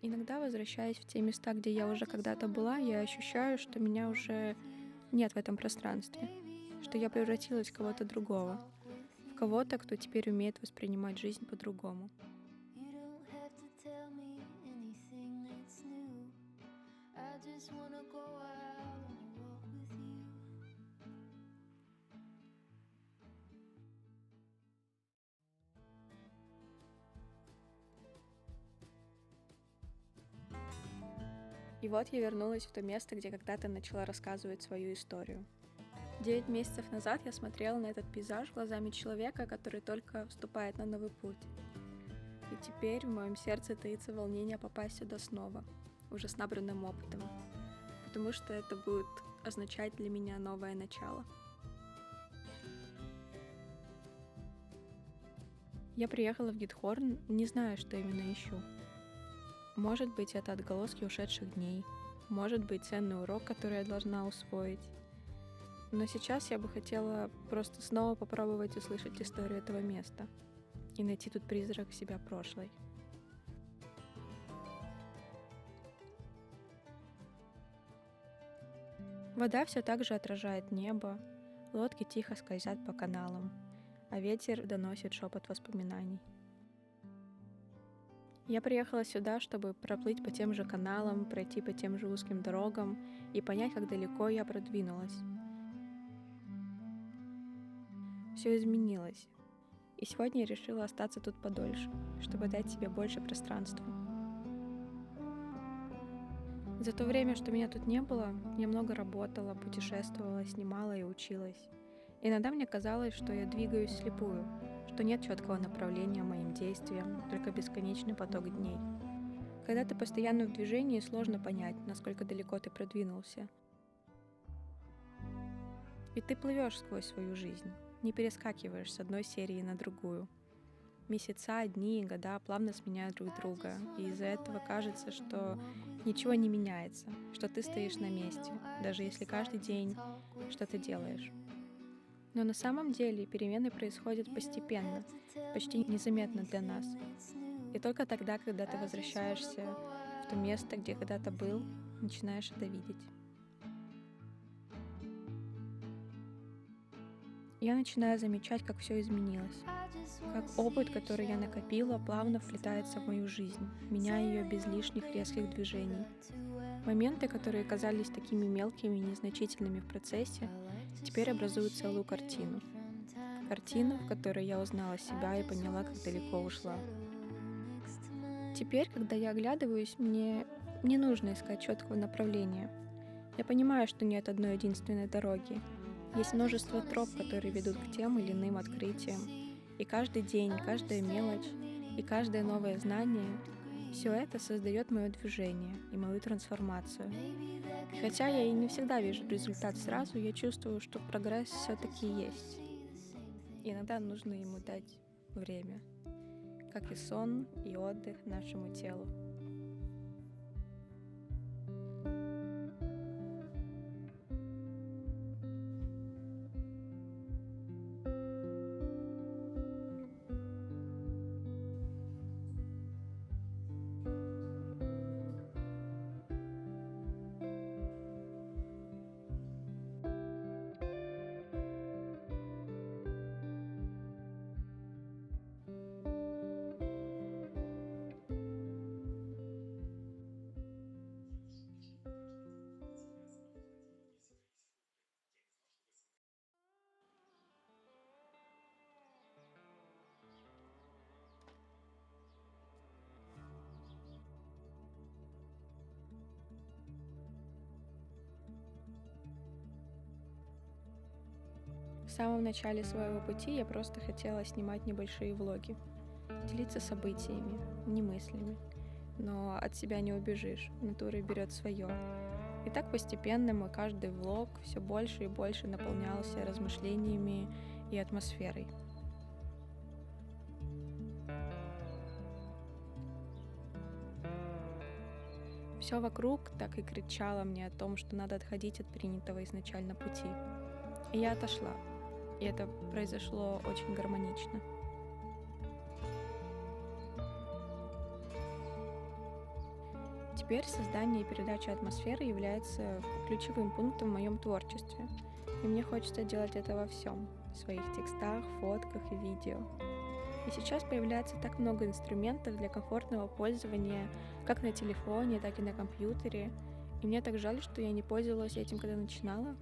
Иногда, возвращаясь в те места, где я уже когда-то была, я ощущаю, что меня уже нет в этом пространстве, что я превратилась в кого-то другого, в кого-то, кто теперь умеет воспринимать жизнь по-другому. You don't have to tell me anything that's new. I just wanna go out on a walk with you. И вот я вернулась в то место, где когда-то начала рассказывать свою историю. 9 месяцев назад я смотрела на этот пейзаж глазами человека, который только вступает на новый путь. И теперь в моем сердце таится волнение попасть сюда снова, уже с набранным опытом, потому что это будет означать для меня новое начало. Я приехала в Гитхорн, не зная, что именно ищу. Может быть, это отголоски ушедших дней, может быть, ценный урок, который я должна усвоить. Но сейчас я бы хотела просто снова попробовать услышать историю этого места и найти тут призрак себя прошлой. Вода все так же отражает небо, лодки тихо скользят по каналам, а ветер доносит шепот воспоминаний. Я приехала сюда, чтобы проплыть по тем же каналам, пройти по тем же узким дорогам и понять, как далеко я продвинулась. Все изменилось, и сегодня я решила остаться тут подольше, чтобы дать себе больше пространства. За то время, что меня тут не было, я много работала, путешествовала, снимала и училась. Иногда мне казалось, что я двигаюсь вслепую, что нет четкого направления моим действиям, только бесконечный поток дней. Когда ты постоянно в движении, сложно понять, насколько далеко ты продвинулся. Ведь ты плывешь сквозь свою жизнь, не перескакиваешь с одной серии на другую. Месяца, дни и года плавно сменяют друг друга, и из-за этого кажется, что ничего не меняется, что ты стоишь на месте, даже если каждый день что-то делаешь. Но на самом деле перемены происходят постепенно, почти незаметно для нас. И только тогда, когда ты возвращаешься в то место, где когда-то был, начинаешь это видеть. Я начинаю замечать, как все изменилось, как опыт, который я накопила, плавно вплетается в мою жизнь, меняя ее без лишних резких движений. Моменты, которые казались такими мелкими и незначительными в процессе, теперь образуют целую картину. Картину, в которой я узнала себя и поняла, как далеко ушла. Теперь, когда я оглядываюсь, мне не нужно искать четкого направления. Я понимаю, что нет одной единственной дороги. Есть множество троп, которые ведут к тем или иным открытиям. И каждый день, каждая мелочь и каждое новое знание — все это создает мое движение и мою трансформацию. И хотя я и не всегда вижу результат сразу, я чувствую, что прогресс все-таки есть. Иногда нужно ему дать время, как и сон и отдых нашему телу. В самом начале своего пути я просто хотела снимать небольшие влоги, делиться событиями, не мыслями. Но от себя не убежишь, натура берет свое. И так постепенно мой каждый влог все больше и больше наполнялся размышлениями и атмосферой. Все вокруг так и кричало мне о том, что надо отходить от принятого изначально пути. И я отошла. И это произошло очень гармонично. Теперь создание и передача атмосферы является ключевым пунктом в моем творчестве. И мне хочется делать это во всем: в своих текстах, фотках и видео. И сейчас появляется так много инструментов для комфортного пользования, как на телефоне, так и на компьютере. И мне так жаль, что я не пользовалась этим, когда начинала.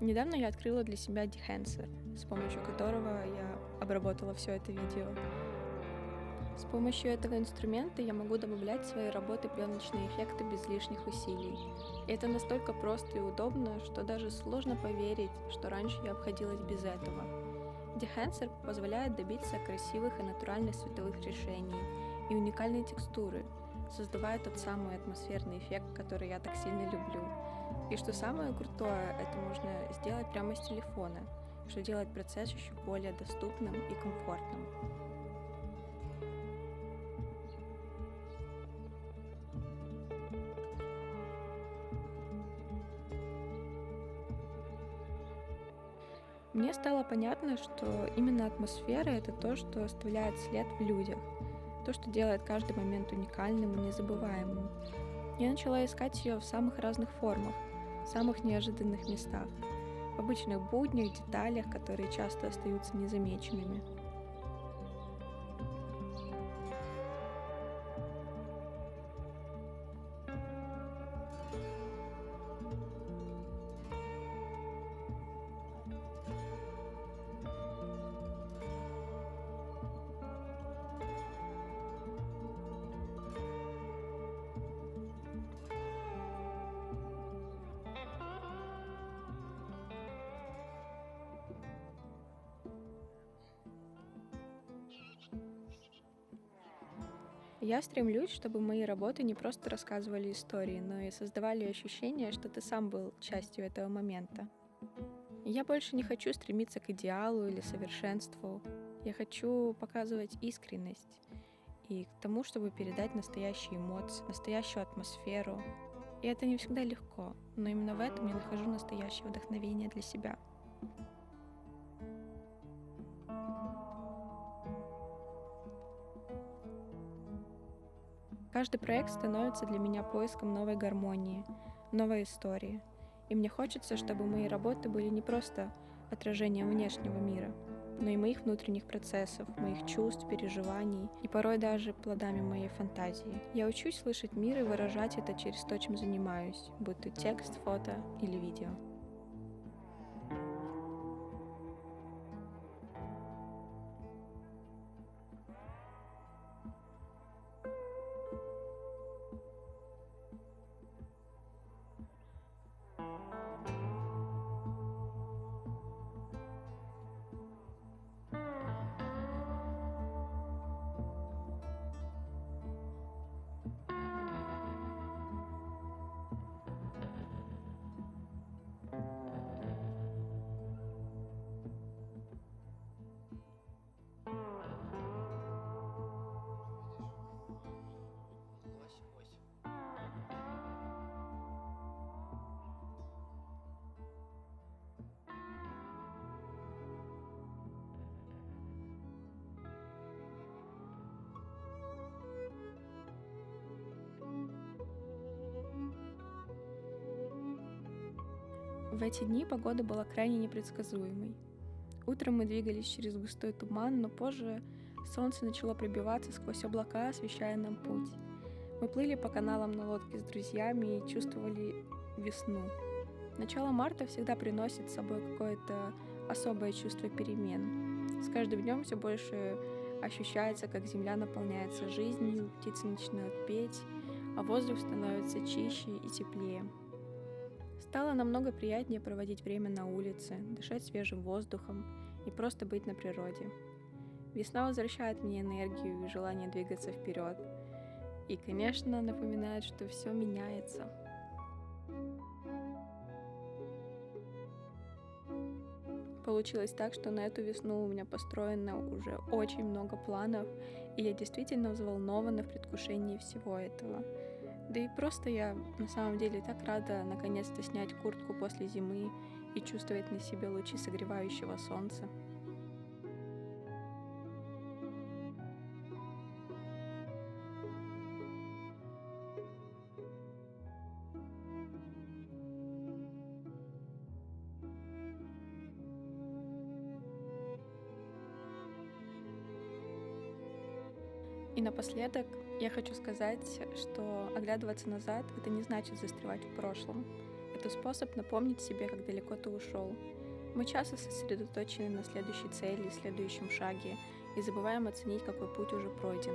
Недавно я открыла для себя Dehancer, с помощью которого я обработала все это видео. С помощью этого инструмента я могу добавлять в свои работы пленочные эффекты без лишних усилий. И это настолько просто и удобно, что даже сложно поверить, что раньше я обходилась без этого. Dehancer позволяет добиться красивых и натуральных световых решений и уникальной текстуры, создавая тот самый атмосферный эффект, который я так сильно люблю. И что самое крутое, это можно сделать прямо с телефона, что делает процесс еще более доступным и комфортным. Мне стало понятно, что именно атмосфера — это то, что оставляет след в людях, то, что делает каждый момент уникальным и незабываемым. Я начала искать ее в самых разных формах, в самых неожиданных местах, в обычных буднях, деталях, которые часто остаются незамеченными. Я стремлюсь, чтобы мои работы не просто рассказывали истории, но и создавали ощущение, что ты сам был частью этого момента. Я больше не хочу стремиться к идеалу или совершенству. Я хочу показывать искренность и к тому, чтобы передать настоящие эмоции, настоящую атмосферу. И это не всегда легко, но именно в этом я нахожу настоящее вдохновение для себя. Каждый проект становится для меня поиском новой гармонии, новой истории. И мне хочется, чтобы мои работы были не просто отражением внешнего мира, но и моих внутренних процессов, моих чувств, переживаний и порой даже плодами моей фантазии. Я учусь слышать мир и выражать это через то, чем занимаюсь, будь то текст, фото или видео. В эти дни погода была крайне непредсказуемой. Утром мы двигались через густой туман, но позже солнце начало пробиваться сквозь облака, освещая нам путь. Мы плыли по каналам на лодке с друзьями и чувствовали весну. Начало марта всегда приносит с собой какое-то особое чувство перемен. С каждым днем все больше ощущается, как земля наполняется жизнью, птицы начинают петь, а воздух становится чище и теплее. Стало намного приятнее проводить время на улице, дышать свежим воздухом и просто быть на природе. Весна возвращает мне энергию и желание двигаться вперед. И, конечно, напоминает, что все меняется. Получилось так, что на эту весну у меня построено уже очень много планов, и я действительно взволнована в предвкушении всего этого. Да и просто я на самом деле так рада наконец-то снять куртку после зимы и чувствовать на себе лучи согревающего солнца. И напоследок я хочу сказать, что оглядываться назад — это не значит застревать в прошлом. Это способ напомнить себе, как далеко ты ушел. Мы часто сосредоточены на следующей цели, следующем шаге и забываем оценить, какой путь уже пройден.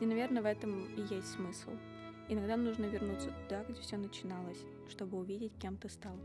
И, наверное, в этом и есть смысл. Иногда нужно вернуться туда, где все начиналось, чтобы увидеть, кем ты стал.